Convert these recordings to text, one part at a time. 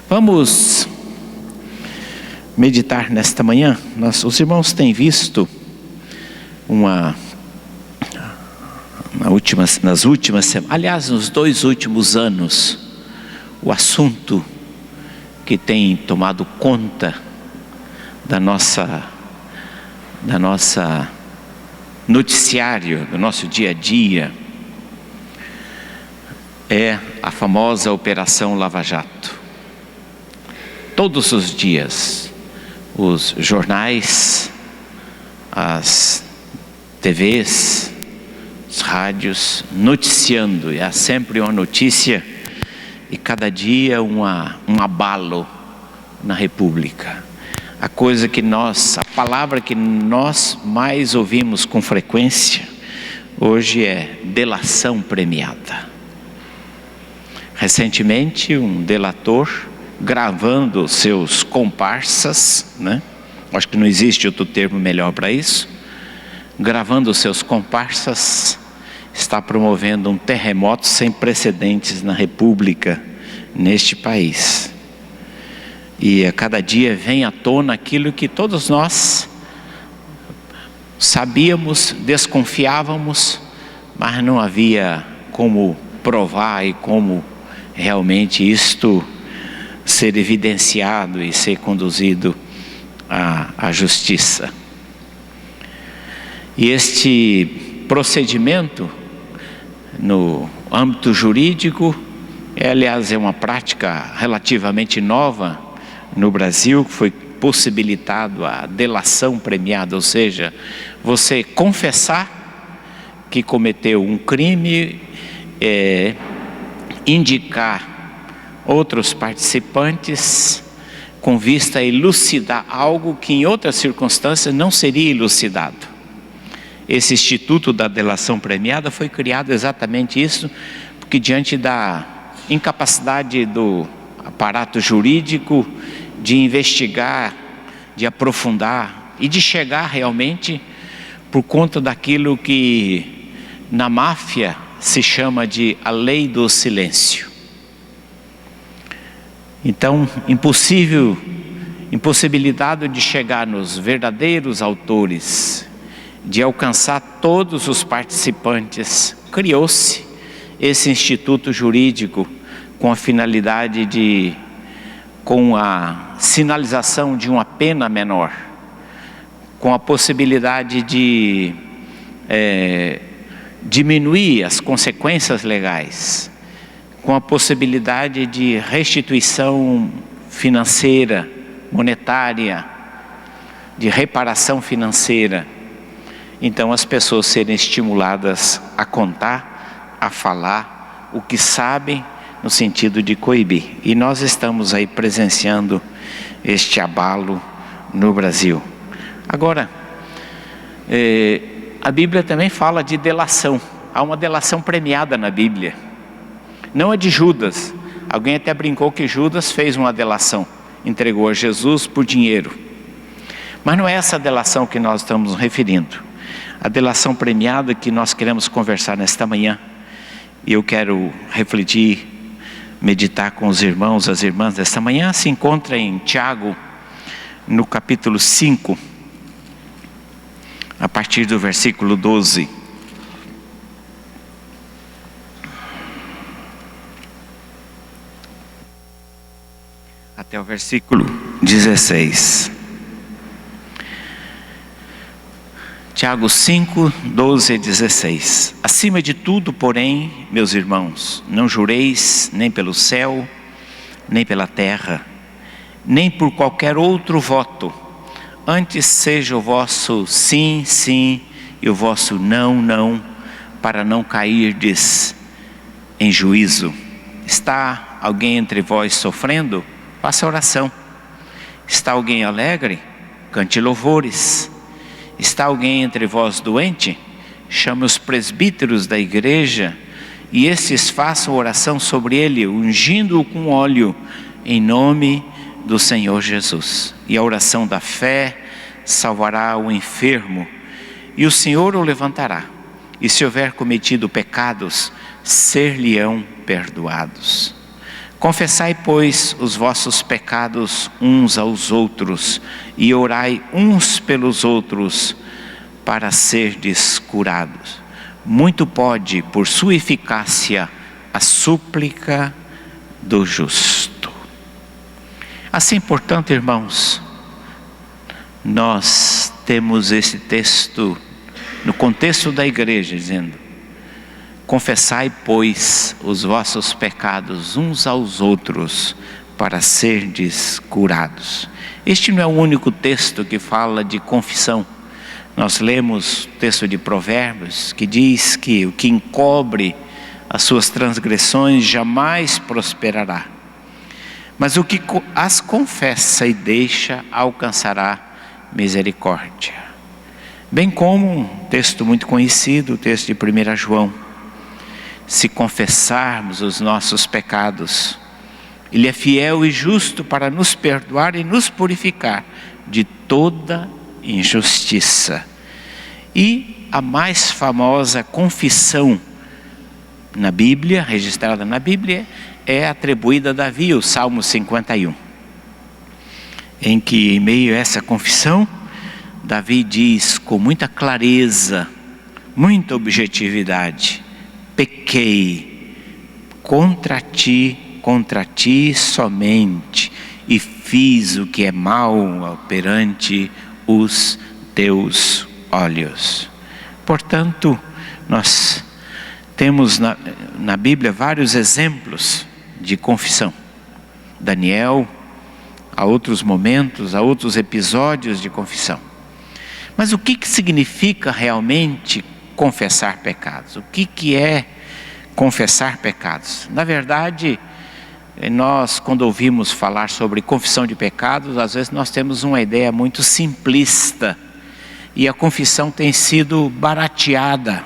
Vamos meditar nesta manhã. Os irmãos têm visto nas últimas semanas, aliás, nos 2 últimos anos, o assunto que tem tomado conta da nossa noticiário, do nosso dia a dia, é a famosa Operação Lava Jato. Todos os dias, os jornais, as TVs, os rádios noticiando, e há sempre uma notícia e cada dia um abalo na República. A palavra que nós mais ouvimos com frequência hoje é delação premiada. Recentemente, um delator gravando seus comparsas, acho que não existe outro termo melhor para isso, gravando seus comparsas, está promovendo um terremoto sem precedentes na República, neste país. E a cada dia vem à tona aquilo que todos nós sabíamos, desconfiávamos, mas não havia como provar e como realmente isto ser evidenciado e ser conduzido à justiça. E este procedimento no âmbito jurídico, aliás, é uma prática relativamente nova no Brasil, que foi possibilitado a delação premiada, ou seja, você confessar que cometeu um crime, indicar outros participantes com vista a elucidar algo que em outras circunstâncias não seria elucidado. Esse instituto da delação premiada foi criado exatamente isso, porque diante da incapacidade do aparato jurídico de investigar, de aprofundar e de chegar realmente por conta daquilo que na máfia se chama de a lei do silêncio. Então, impossibilidade de chegar nos verdadeiros autores, de alcançar todos os participantes, criou-se esse instituto jurídico com a finalidade com a sinalização de uma pena menor, com a possibilidade de diminuir as consequências legais, com a possibilidade de restituição financeira, monetária, de reparação financeira. Então as pessoas serem estimuladas a contar, a falar o que sabem, no sentido de coibir. E nós estamos aí presenciando este abalo no Brasil. Agora, a Bíblia também fala de delação. Há uma delação premiada na Bíblia. Não é de Judas. Alguém até brincou que Judas fez uma delação, entregou a Jesus por dinheiro. Mas não é essa delação que nós estamos nos referindo. A delação premiada que nós queremos conversar nesta manhã, e eu quero refletir, meditar com os irmãos, as irmãs desta manhã, se encontra em Tiago, no capítulo 5, a partir do versículo 12. Até o versículo 16. Tiago 5, 12 e 16. Acima de tudo, porém, meus irmãos, não jureis nem pelo céu, nem pela terra, nem por qualquer outro voto. Antes seja o vosso sim, sim, e o vosso não, não, para não cairdes em juízo. Está alguém entre vós sofrendo? Faça oração. Está alguém alegre? Cante louvores. Está alguém entre vós doente? Chame os presbíteros da igreja, e estes façam oração sobre ele, ungindo-o com óleo, em nome do Senhor Jesus. E a oração da fé salvará o enfermo, e o Senhor o levantará. E se houver cometido pecados, ser-lhe-ão perdoados. Confessai, pois, os vossos pecados uns aos outros, e orai uns pelos outros, para serdes curados. Muito pode, por sua eficácia, a súplica do justo. Assim, portanto, irmãos, nós temos esse texto no contexto da igreja, dizendo: confessai, pois, os vossos pecados uns aos outros, para serdes curados. Este não é o único texto que fala de confissão. Nós lemos o texto de Provérbios, que diz que o que encobre as suas transgressões jamais prosperará, mas o que as confessa e deixa alcançará misericórdia. Bem como um texto muito conhecido, o texto de 1 João: se confessarmos os nossos pecados, Ele é fiel e justo para nos perdoar e nos purificar de toda injustiça. E a mais famosa confissão na Bíblia, registrada na Bíblia, é atribuída a Davi, o Salmo 51. Em que, em meio a essa confissão, Davi diz com muita clareza, muita objetividade: pequei contra ti somente, e fiz o que é mal perante os teus olhos. Portanto, nós temos na Bíblia vários exemplos de confissão. Daniel, há outros momentos, há outros episódios de confissão. Mas o que significa realmente confessar pecados? O que é confessar pecados? Na verdade, nós, quando ouvimos falar sobre confissão de pecados, às vezes nós temos uma ideia muito simplista, e a confissão tem sido barateada,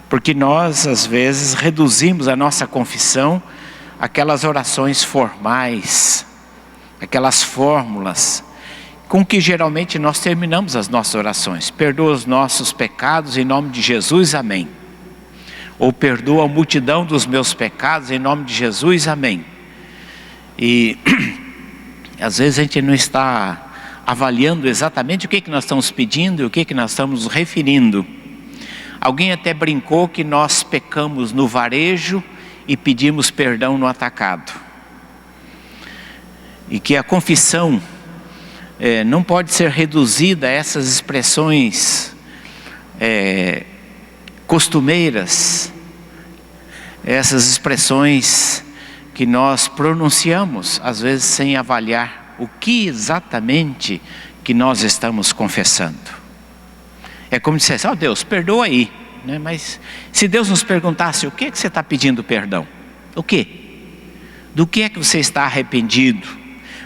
porque nós às vezes reduzimos a nossa confissão àquelas orações formais, aquelas fórmulas com que geralmente nós terminamos as nossas orações: perdoa os nossos pecados em nome de Jesus, amém. Ou perdoa a multidão dos meus pecados em nome de Jesus, amém. E às vezes a gente não está avaliando exatamente o que nós estamos pedindo e o que nós estamos nos referindo. Alguém até brincou que nós pecamos no varejo e pedimos perdão no atacado. E que a confissão não pode ser reduzida a essas expressões costumeiras, essas expressões que nós pronunciamos, às vezes sem avaliar o que exatamente que nós estamos confessando. É como se dissesse: ó Deus, perdoa aí, né? Mas se Deus nos perguntasse: o que você está pedindo perdão? O quê? Do que é que você está arrependido?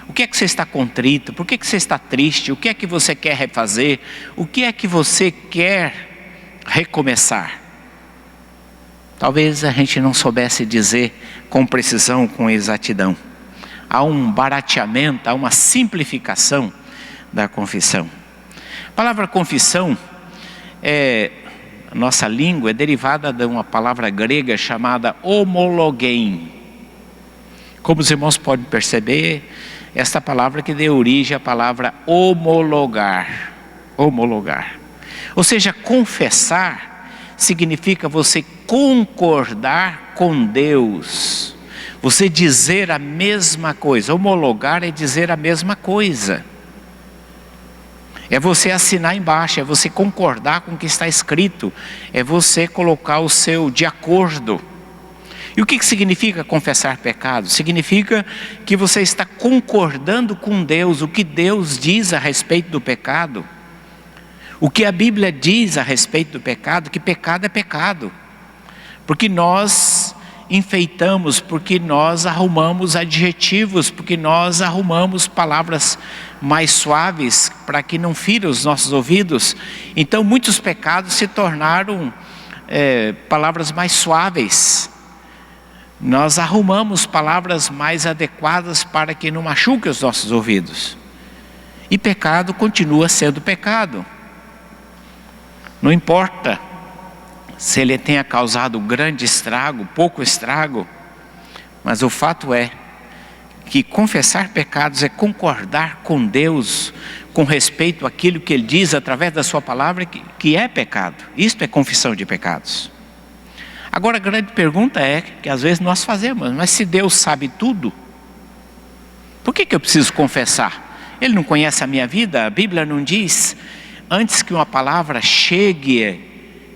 O que é que você está contrito? Por que você está triste? O que é que você quer refazer? O que é que você quer recomeçar? Talvez a gente não soubesse dizer com precisão, com exatidão. Há um barateamento, há uma simplificação da confissão. A palavra confissão, a nossa língua é derivada de uma palavra grega chamada homologueim. Como os irmãos podem perceber, esta palavra que deu origem à palavra homologar. Homologar. Ou seja, confessar significa você concordar com Deus. Você dizer a mesma coisa. Homologar é dizer a mesma coisa. É você assinar embaixo, é você concordar com o que está escrito. É você colocar o seu de acordo. E o que significa confessar pecado? Significa que você está concordando com Deus, o que Deus diz a respeito do pecado. O que a Bíblia diz a respeito do pecado, que pecado é pecado. Porque nós enfeitamos, porque nós arrumamos adjetivos, porque nós arrumamos palavras mais suaves para que não fira os nossos ouvidos. Então muitos pecados se tornaram palavras mais suaves. Nós arrumamos palavras mais adequadas para que não machuque os nossos ouvidos. E pecado continua sendo pecado. Não importa se ele tenha causado grande estrago, pouco estrago, Mas o fato é que confessar pecados é concordar com Deus com respeito àquilo que Ele diz através da sua palavra que é pecado. Isto é confissão de pecados. Agora a grande pergunta é, que às vezes nós fazemos, mas se Deus sabe tudo, por que eu preciso confessar? Ele não conhece a minha vida? A Bíblia não diz, antes que uma palavra chegue,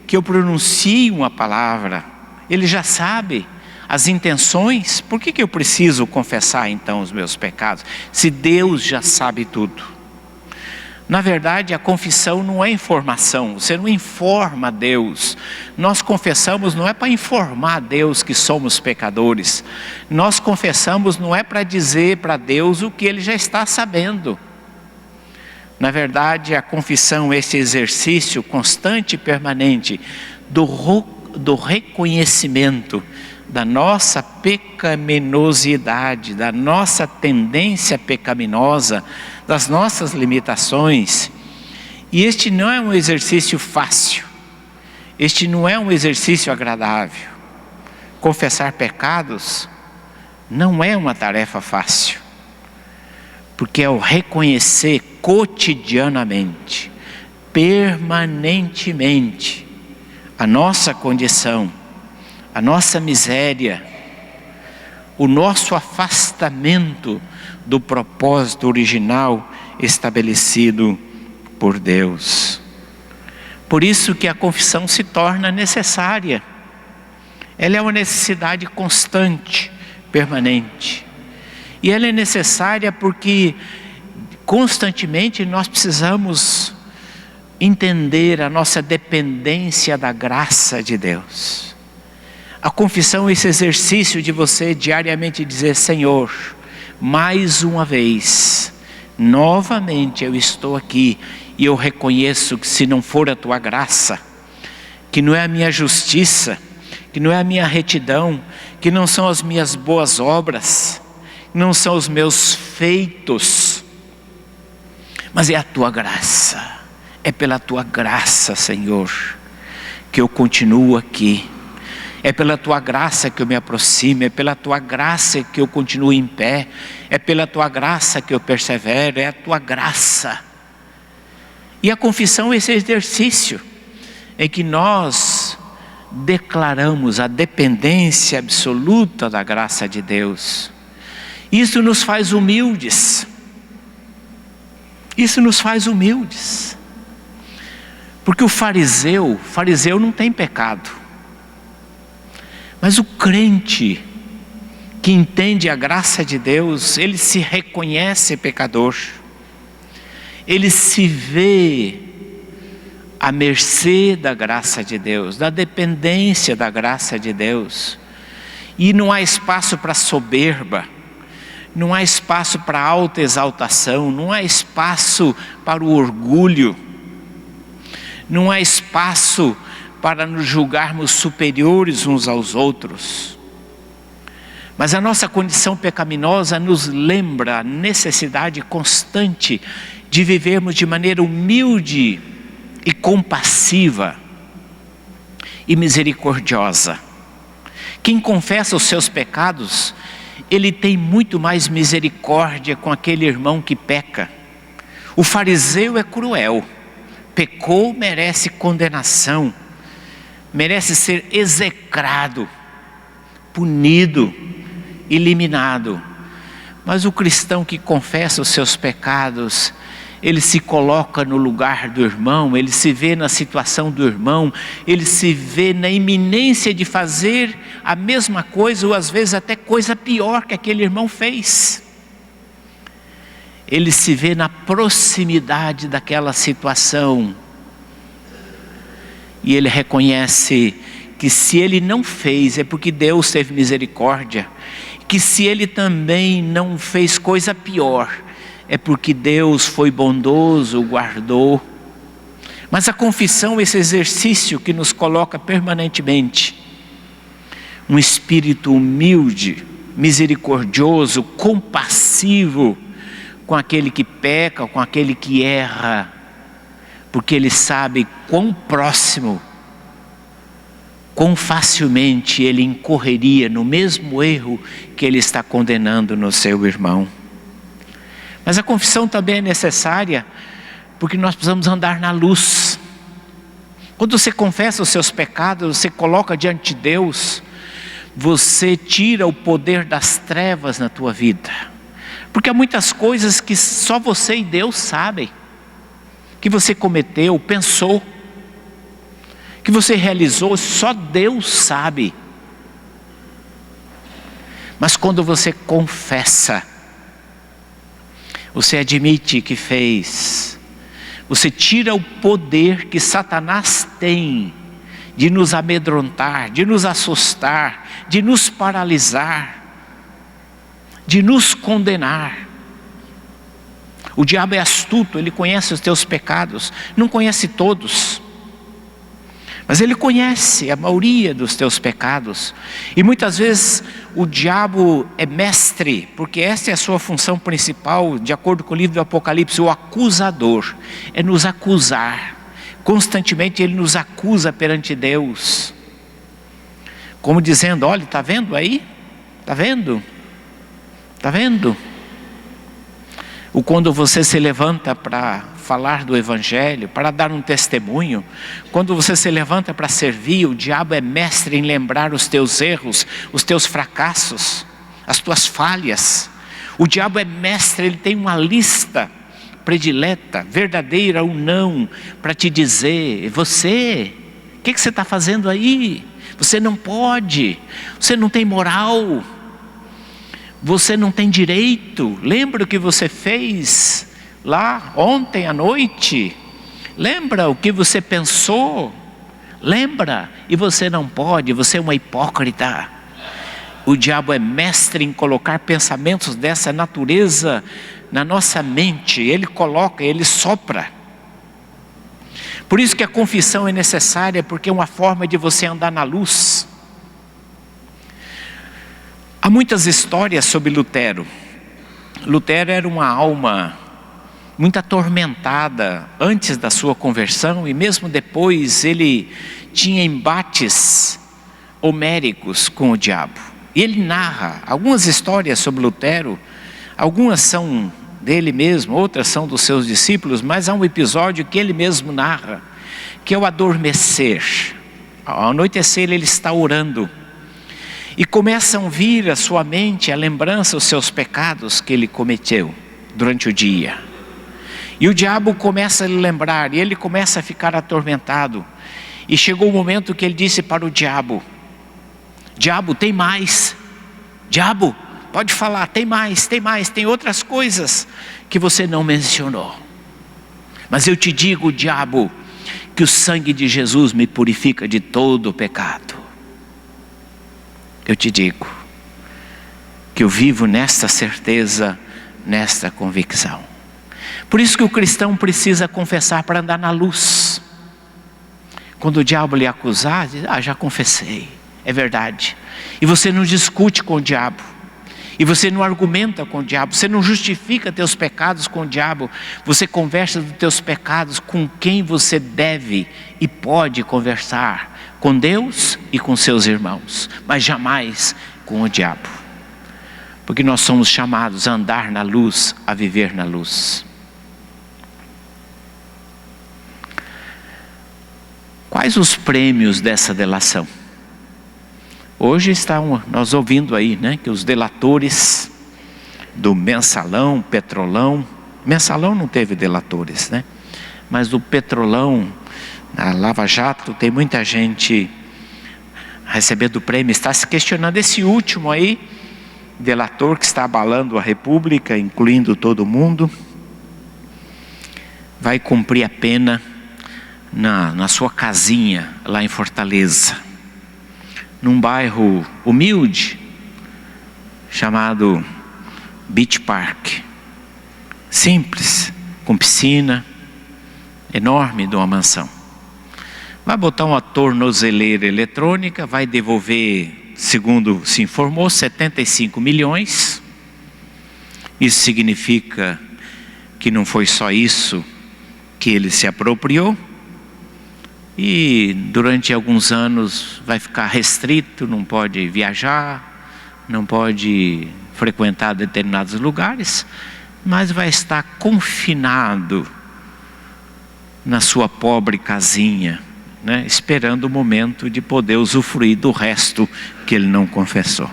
que eu pronuncie uma palavra, Ele já sabe as intenções. Por que eu preciso confessar então os meus pecados, se Deus já sabe tudo? Na verdade, a confissão não é informação, você não informa a Deus. Nós confessamos não é para informar a Deus que somos pecadores. Nós confessamos não é para dizer para Deus o que Ele já está sabendo. Na verdade, a confissão é esse exercício constante e permanente do reconhecimento da nossa pecaminosidade, da nossa tendência pecaminosa, das nossas limitações. E este não é um exercício fácil, este não é um exercício agradável. Confessar pecados não é uma tarefa fácil, porque é o reconhecer cotidianamente, permanentemente, a nossa condição, a nossa miséria, o nosso afastamento do propósito original estabelecido por Deus. Por isso que a confissão se torna necessária. Ela é uma necessidade constante, permanente. E ela é necessária porque constantemente nós precisamos entender a nossa dependência da graça de Deus. A confissão é esse exercício de você diariamente dizer: Senhor, mais uma vez, novamente eu estou aqui e eu reconheço que se não for a tua graça, que não é a minha justiça, que não é a minha retidão, que não são as minhas boas obras, não são os meus feitos, mas é a tua graça. É pela tua graça, Senhor, que eu continuo aqui. É pela tua graça que eu me aproximo, é pela tua graça que eu continuo em pé, é pela tua graça que eu persevero, é a tua graça. E a confissão é esse exercício em que nós declaramos a dependência absoluta da graça de Deus. Isso nos faz humildes. Isso nos faz humildes. Porque o fariseu não tem pecado. Mas o crente que entende a graça de Deus, ele se reconhece pecador. Ele se vê à mercê da graça de Deus, da dependência da graça de Deus. E não há espaço para soberba, não há espaço para alta exaltação, não há espaço para o orgulho, não há espaço para nos julgarmos superiores uns aos outros. Mas a nossa condição pecaminosa nos lembra a necessidade constante de vivermos de maneira humilde e compassiva e misericordiosa. Quem confessa os seus pecados, ele tem muito mais misericórdia com aquele irmão que peca. O fariseu é cruel, pecou, merece condenação, merece ser execrado, punido, eliminado. Mas o cristão que confessa os seus pecados, ele se coloca no lugar do irmão, ele se vê na situação do irmão, ele se vê na iminência de fazer a mesma coisa, ou às vezes até coisa pior que aquele irmão fez. Ele se vê na proximidade daquela situação, e ele reconhece que se ele não fez, é porque Deus teve misericórdia, que se ele também não fez coisa pior, é porque Deus foi bondoso, guardou. Mas a confissão é esse exercício que nos coloca permanentemente um espírito humilde, misericordioso, compassivo com aquele que peca, com aquele que erra, porque ele sabe quão quão facilmente ele incorreria no mesmo erro que ele está condenando no seu irmão. Mas a confissão também é necessária, porque nós precisamos andar na luz. Quando você confessa os seus pecados, você coloca diante de Deus, você tira o poder das trevas na tua vida. Porque há muitas coisas que só você e Deus sabem, que você cometeu, pensou, que você realizou, só Deus sabe. Mas quando você confessa, você admite que fez, você tira o poder que Satanás tem de nos amedrontar, de nos assustar, de nos paralisar, de nos condenar. O diabo é astuto, ele conhece os teus pecados, não conhece todos, mas ele conhece a maioria dos teus pecados. E muitas vezes o diabo é mestre, porque esta é a sua função principal, de acordo com o livro do Apocalipse. O acusador é nos acusar. Constantemente ele nos acusa perante Deus, como dizendo: olha, está vendo aí? Está vendo? Está vendo? Ou quando você se levanta para falar do Evangelho, para dar um testemunho, quando você se levanta para servir, o diabo é mestre em lembrar os teus erros, os teus fracassos, as tuas falhas. O diabo é mestre, ele tem uma lista predileta, verdadeira ou não, para te dizer: você, o que você está fazendo aí? Você não pode, você não tem moral, você não tem direito. Lembra o que você fez lá ontem à noite? Lembra o que você pensou? Lembra? E você não pode, você é uma hipócrita. O diabo é mestre em colocar pensamentos dessa natureza na nossa mente. Ele coloca, ele sopra. Por isso que a confissão é necessária, porque é uma forma de você andar na luz. Há muitas histórias sobre Lutero. Lutero era uma alma muito atormentada antes da sua conversão, e mesmo depois ele tinha embates homéricos com o diabo. E ele narra algumas histórias sobre Lutero. Algumas são dele mesmo, outras são dos seus discípulos, mas há um episódio que ele mesmo narra, que é o adormecer. Ao anoitecer ele está orando, e começam a vir à sua mente a lembrança dos seus pecados que ele cometeu durante o dia. E o diabo começa a lhe lembrar, e ele começa a ficar atormentado. E chegou o momento que ele disse para o diabo: diabo, tem mais. Diabo, pode falar, tem mais, tem outras coisas que você não mencionou. Mas eu te digo, diabo, que o sangue de Jesus me purifica de todo o pecado. Eu te digo que eu vivo nesta certeza, nesta convicção. Por isso que o cristão precisa confessar para andar na luz. Quando o diabo lhe acusar, diz: já confessei, é verdade. E você não discute com o diabo, e você não argumenta com o diabo, você não justifica teus pecados com o diabo. Você conversa dos teus pecados com quem você deve e pode conversar: com Deus e com seus irmãos, mas jamais com o diabo. Porque nós somos chamados a andar na luz, a viver na luz. Quais os prêmios dessa delação? Hoje estão nós ouvindo aí, né, que os delatores do Mensalão, Petrolão, Mensalão não teve delatores, né? Mas do Petrolão, na Lava Jato, tem muita gente recebendo o prêmio. Está se questionando esse último aí, delator que está abalando a República, incluindo todo mundo, vai cumprir a pena na sua casinha lá em Fortaleza, num bairro humilde chamado Beach Park, simples, com piscina enorme de uma mansão. Vai botar uma tornozeleira eletrônica, vai devolver, segundo se informou, 75 milhões. Isso significa que não foi só isso que ele se apropriou. e durante alguns anos vai ficar restrito, não pode viajar, não pode frequentar determinados lugares, mas vai estar confinado na sua pobre casinha, né, esperando o momento de poder usufruir do resto que ele não confessou.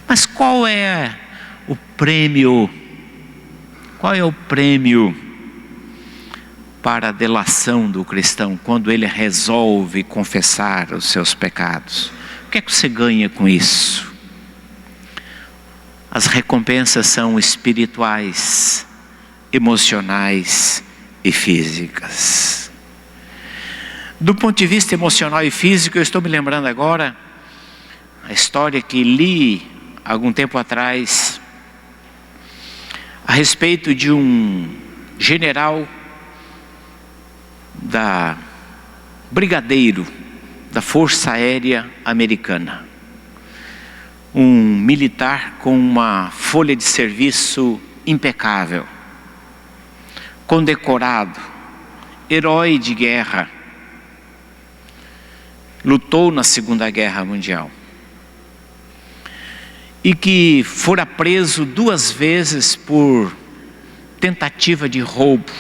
Mas qual é o prêmio? Qual é o prêmio para a delação do cristão quando ele resolve confessar os seus pecados? O que é que você ganha com isso? As recompensas são espirituais, emocionais e físicas. Do ponto de vista emocional e físico, eu estou me lembrando agora a história que li algum tempo atrás a respeito de um general brigadeiro da Força Aérea Americana, um militar com uma folha de serviço impecável, condecorado, herói de guerra, lutou na Segunda Guerra Mundial e que fora preso 2 vezes por tentativa de roubo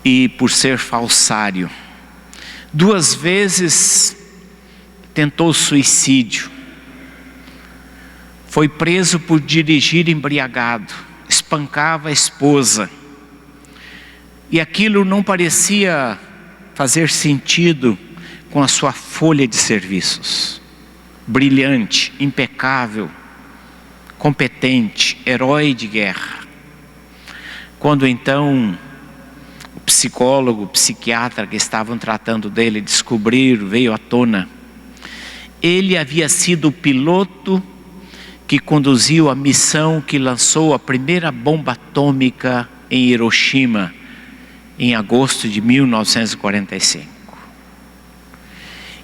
e por ser falsário. 2 vezes tentou suicídio. Foi preso por dirigir embriagado, espancava a esposa. E aquilo não parecia fazer sentido com a sua folha de serviços. Brilhante, impecável, competente, herói de guerra. Quando então o psicólogo, o psiquiatra que estavam tratando dele veio à tona, ele havia sido o piloto que conduziu a missão que lançou a primeira bomba atômica em Hiroshima, em agosto de 1945.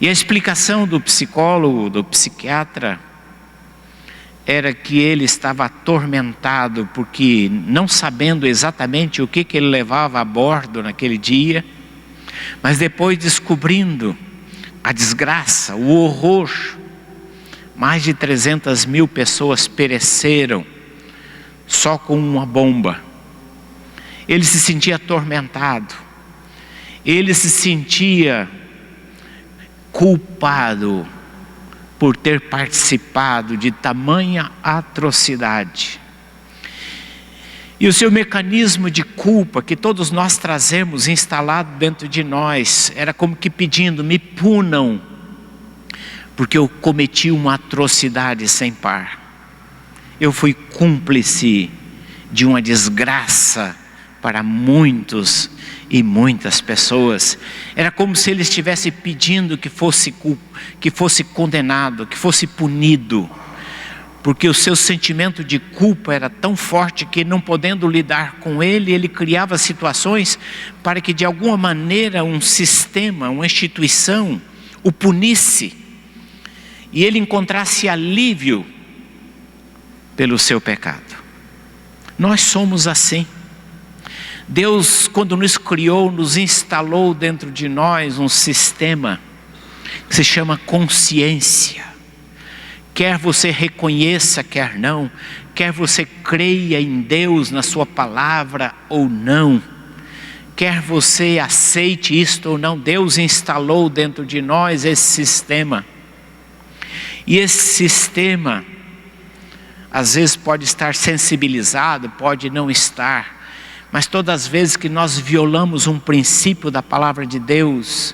E a explicação do psicólogo, do psiquiatra, era que ele estava atormentado, porque não sabendo exatamente o que ele levava a bordo naquele dia, mas depois descobrindo a desgraça, o horror, mais de 300 mil pessoas pereceram só com uma bomba. Ele se sentia atormentado, ele se sentia culpado por ter participado de tamanha atrocidade. E o seu mecanismo de culpa, que todos nós trazemos instalado dentro de nós, era como que pedindo: me punam, porque eu cometi uma atrocidade sem par. Eu fui cúmplice de uma desgraça para muitos e muitas pessoas. Era como se ele estivesse pedindo que fosse condenado, que fosse punido, porque o seu sentimento de culpa era tão forte que, não podendo lidar com ele, ele criava situações para que de alguma maneira um sistema, uma instituição o punisse e ele encontrasse alívio pelo seu pecado. Nós somos assim. Deus, quando nos criou, nos instalou dentro de nós um sistema que se chama consciência. Quer você reconheça, quer não, quer você creia em Deus, na sua palavra ou não, quer você aceite isto ou não, Deus instalou dentro de nós esse sistema. E esse sistema, às vezes pode estar sensibilizado, pode não estar, mas todas as vezes que nós violamos um princípio da palavra de Deus,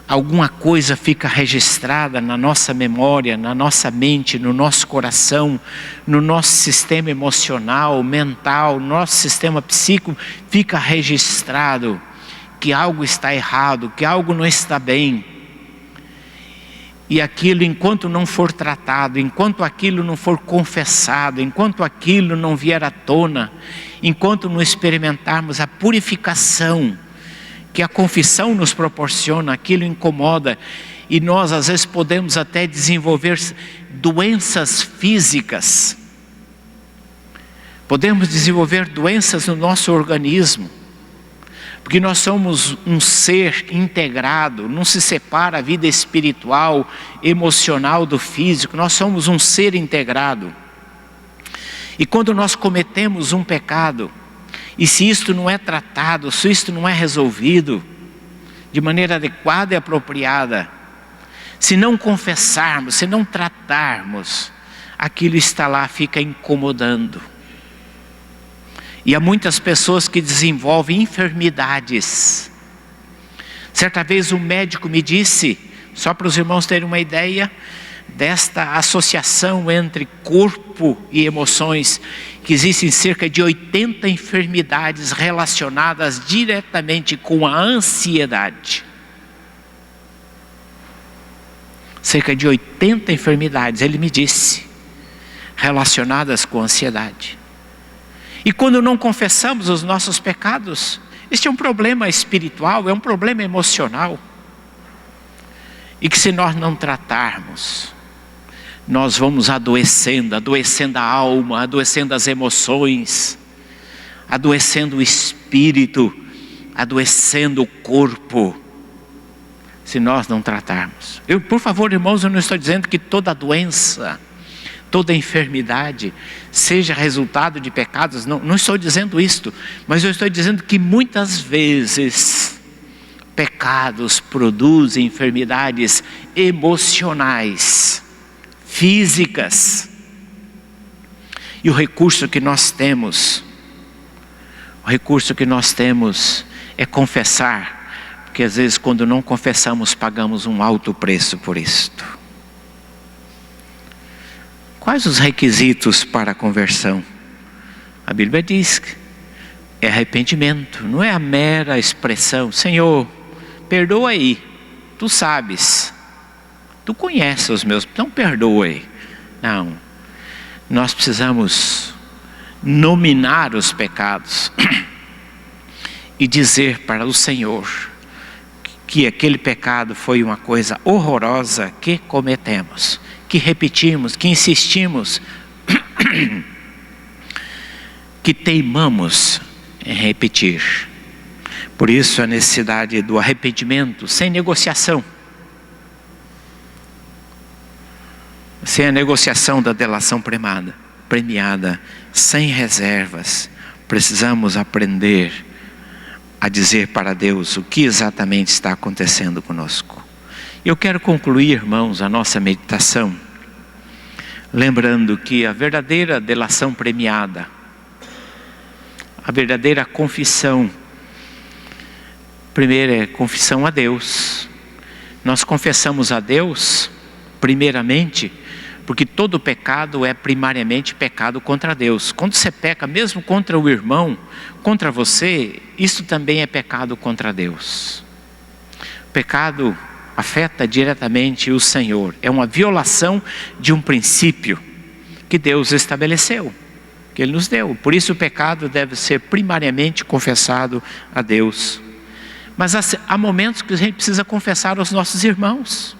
alguma coisa fica registrada na nossa memória, na nossa mente, no nosso coração, no nosso sistema emocional, mental, no nosso sistema psíquico, fica registrado que algo está errado, que algo não está bem. E aquilo, enquanto não for tratado, enquanto aquilo não for confessado, enquanto aquilo não vier à tona, enquanto não experimentarmos a purificação que a confissão nos proporciona, aquilo incomoda, e nós às vezes podemos até desenvolver doenças físicas, podemos desenvolver doenças no nosso organismo, Porque nós somos um ser integrado, não se separa a vida espiritual, emocional do físico, nós somos um ser integrado. E quando nós cometemos um pecado, e se isto não é tratado, se isto não é resolvido de maneira adequada e apropriada, se não confessarmos, se não tratarmos, aquilo está lá, fica incomodando. E há muitas pessoas que desenvolvem enfermidades. Certa vez um médico me disse, só para os irmãos terem uma ideia, desta associação entre corpo e emoções, que existem cerca de 80 enfermidades relacionadas diretamente com a ansiedade. Cerca de 80 enfermidades, ele me disse, relacionadas com a ansiedade. E quando não confessamos os nossos pecados, este é um problema espiritual, é um problema emocional. E que se nós não tratarmos, nós vamos adoecendo a alma, adoecendo as emoções, adoecendo o espírito, adoecendo o corpo, se nós não tratarmos. Por favor, irmãos, eu não estou dizendo que toda doença, toda enfermidade seja resultado de pecados, não estou dizendo isto, mas eu estou dizendo que muitas vezes pecados produzem enfermidades emocionais, físicas. E o recurso que nós temos é confessar, porque às vezes quando não confessamos pagamos um alto preço por isto. Quais os requisitos para a conversão? A Bíblia diz que é arrependimento, não é a mera expressão, Senhor, perdoa aí, tu sabes, tu conheces os meus, então perdoe. Não, nós precisamos nominar os pecados e dizer para o Senhor que aquele pecado foi uma coisa horrorosa que cometemos, que repetimos, que insistimos, que teimamos em repetir. Por isso a necessidade do arrependimento sem negociação. Sem a negociação da delação premiada, sem reservas. Precisamos aprender a dizer para Deus o que exatamente está acontecendo conosco. Eu quero concluir, irmãos, a nossa meditação, lembrando que a verdadeira delação premiada, a verdadeira confissão, primeiro é confissão a Deus. Nós confessamos a Deus, primeiramente, porque todo pecado é primariamente pecado contra Deus. Quando você peca, mesmo contra o irmão, contra você, isso também é pecado contra Deus. Pecado afeta diretamente o Senhor. É uma violação de um princípio que Deus estabeleceu, que Ele nos deu. Por isso o pecado deve ser primariamente confessado a Deus. Mas há momentos que a gente precisa confessar aos nossos irmãos.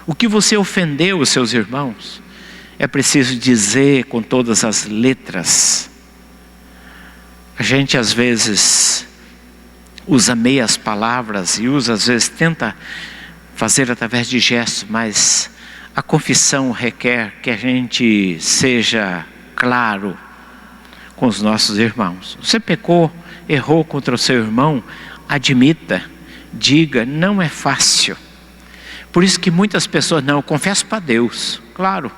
O que você ofendeu os seus irmãos, é preciso dizer com todas as letras. A gente às vezes usa meias palavras e às vezes tenta fazer através de gestos, mas a confissão requer que a gente seja claro com os nossos irmãos. Você pecou, errou contra o seu irmão, admita, diga, não é fácil. Por isso que muitas pessoas, não, eu confesso para Deus, claro,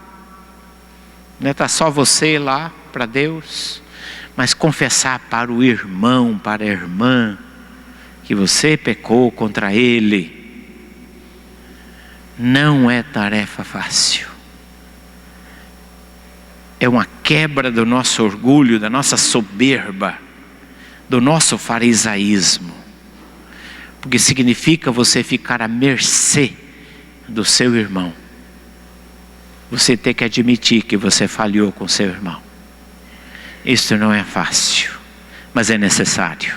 não está só você lá para Deus, mas confessar para o irmão, para a irmã, que você pecou contra ele, não é tarefa fácil. É uma quebra do nosso orgulho, da nossa soberba, do nosso farisaísmo, porque significa você ficar à mercê do seu irmão. Você ter que admitir que você falhou com seu irmão. Isso não é fácil, mas é necessário.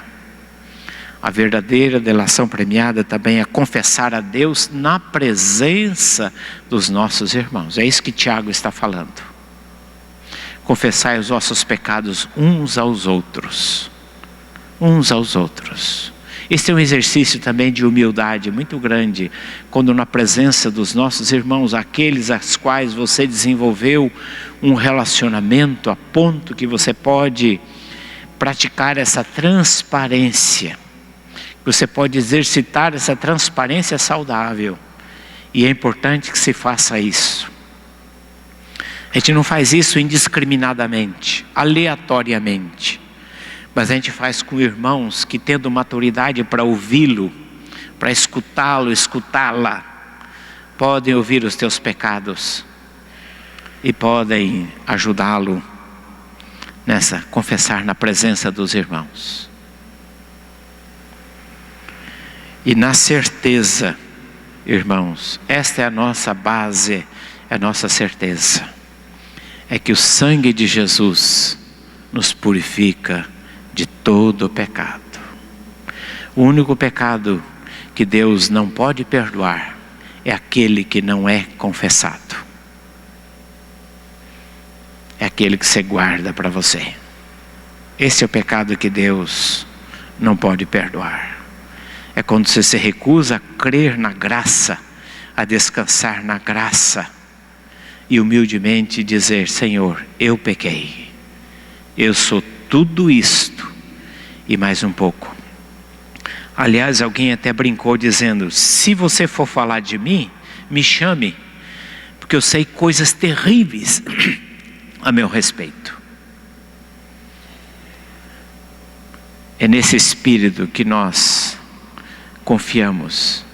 A verdadeira delação premiada também é confessar a Deus na presença dos nossos irmãos. É isso que Tiago está falando. Confessai os vossos pecados uns aos outros. uns aos outros. Esse é um exercício também de humildade muito grande, quando na presença dos nossos irmãos, aqueles aos quais você desenvolveu um relacionamento a ponto que você pode praticar essa transparência, você pode exercitar essa transparência saudável, e é importante que se faça isso. A gente não faz isso indiscriminadamente, aleatoriamente, mas a gente faz com irmãos que, tendo maturidade para ouvi-lo, para escutá-lo, escutá-la, podem ouvir os teus pecados e podem ajudá-lo nessa confessar na presença dos irmãos. E na certeza, irmãos, esta é a nossa base, é a nossa certeza, é que o sangue de Jesus nos purifica de todo o pecado. O único pecado que Deus não pode perdoar é aquele que não é confessado. É aquele que você guarda para você. Esse é o pecado que Deus não pode perdoar. É quando você se recusa a crer na graça, a descansar na graça e humildemente dizer: Senhor, eu pequei, eu sou tudo isto e mais um pouco. Aliás, alguém até brincou dizendo: se você for falar de mim, me chame, porque eu sei coisas terríveis a meu respeito. É nesse espírito que nós confiamos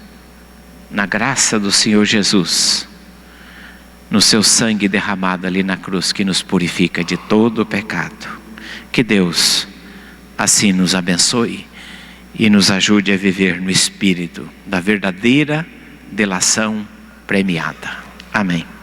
na graça do Senhor Jesus, no seu sangue derramado ali na cruz, que nos purifica de todo o pecado. Que Deus assim nos abençoe e nos ajude a viver no espírito da verdadeira delação premiada. Amém.